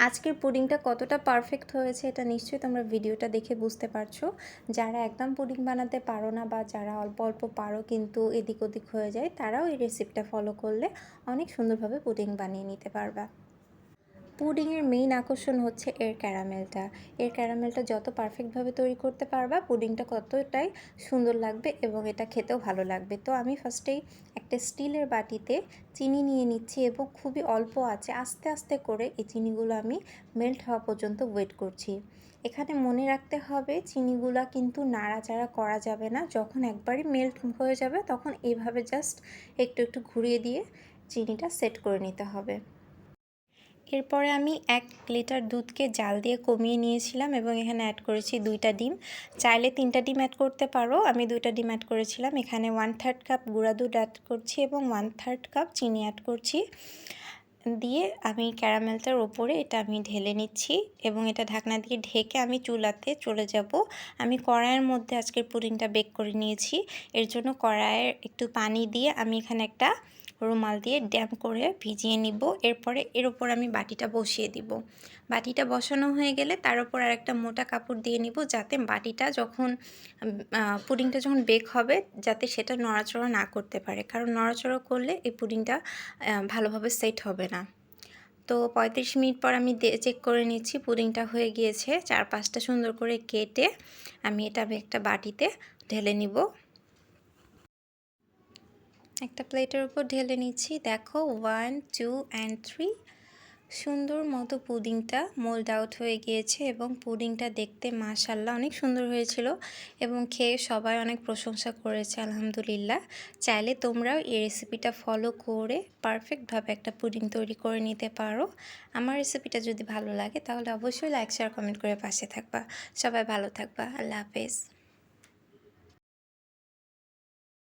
আজকের পুডিংটা কতটা পারফেক্ট হয়েছে এটা নিশ্চয়ই তোমরা ভিডিওটা দেখে বুঝতে পারছো। যারা একদম পুডিং বানাতে পারো না বা যারা অল্প অল্প পারো কিন্তু এদিক ওদিক হয়ে যায়, তারাও এই রেসিপিটা ফলো করলে অনেক সুন্দরভাবে পুডিং বানিয়ে নিতে পারবা। পুডিংয়ের মেইন আকর্ষণ হচ্ছে এর ক্যারামেলটা। এর ক্যারামেলটা যত পারফেক্টভাবে তৈরি করতে পারবা, পুডিংটা ততটাই সুন্দর লাগবে এবং এটা খেতেও ভালো লাগবে। তো আমি ফার্স্টেই একটা স্টিলের বাটিতে চিনি নিয়ে নিচ্ছি এবং খুবই অল্প আছে আস্তে আস্তে করে এই চিনিগুলো আমি মেল্ট হওয়া পর্যন্ত ওয়েট করছি। এখানে মনে রাখতে হবে চিনিগুলা কিন্তু নাড়াচাড়া করা যাবে না। যখন একবারই মেল্ট হয়ে যাবে তখন এইভাবে জাস্ট একটু একটু ঘুরিয়ে দিয়ে চিনিটা সেট করে নিতে হবে। এরপরে আমি 1 লিটার দুধকে জাল দিয়ে কমিয়ে নিয়েছিলাম এবং এখানে অ্যাড করেছি 2টা ডিম। চাইলে 3টা ডিম অ্যাড করতে পারো, আমি 2টা ডিম অ্যাড করেছিলাম। এখানে 1/3 কাপ গুঁড়া দুধ অ্যাড করছি এবং 1/3 কাপ চিনি অ্যাড করছি। দিয়ে আমি ক্যারামেলটার ওপরে এটা আমি ঢেলে নিচ্ছি এবং এটা ঢাকনা দিয়ে ঢেকে আমি চুলাতে চলে যাব। আমি কড়াইয়ের মধ্যে আজকের পুডিংটা বেক করে নিয়েছি। এর জন্য কড়াইয়ের একটু পানি দিয়ে আমি এখানে একটা রুমাল দিয়ে ড্যাম্প করে ভিজিয়ে নিব। এরপরে এর ওপর আমি বাটিটা বসিয়ে দিব। বাটিটা বসানো হয়ে গেলে তার উপর আরেকটা মোটা কাপড় দিয়ে নিব, যাতে বাটিটা যখন পুডিংটা যখন বেক হবে যাতে সেটা নড়াচড়া না করতে পারে, কারণ নড়াচড়া করলে এই পুডিংটা ভালোভাবে সেট হবে না। তো 35 মিনিট পর আমি চেক করে নিচ্ছি পুডিংটা হয়ে গিয়েছে। 4-5টা সুন্দর করে কেটে আমি একটা বাটিতে ঢেলে নিব। একটা প্লেটের উপর ঢেলে নিচ্ছি। দেখো 1, 2 and 3 সুন্দর মতো পুডিংটা মোল্ড আউট হয়ে গিয়েছে এবং পুডিংটা দেখতে মাশাআল্লাহ অনেক সুন্দর হয়েছিল এবং খেয়ে সবাই অনেক প্রশংসা করেছে আলহামদুলিল্লাহ। চাইলে তোমরাও এই রেসিপিটা ফলো করে পারফেক্টভাবে একটা পুডিং তৈরি করে নিতে পারো। আমার রেসিপিটা যদি ভালো লাগে তাহলে অবশ্যই লাইক শেয়ার কমেন্ট করে পাশে থাকবা। সবাই ভালো থাকবা। আল্লাহ হাফেজ।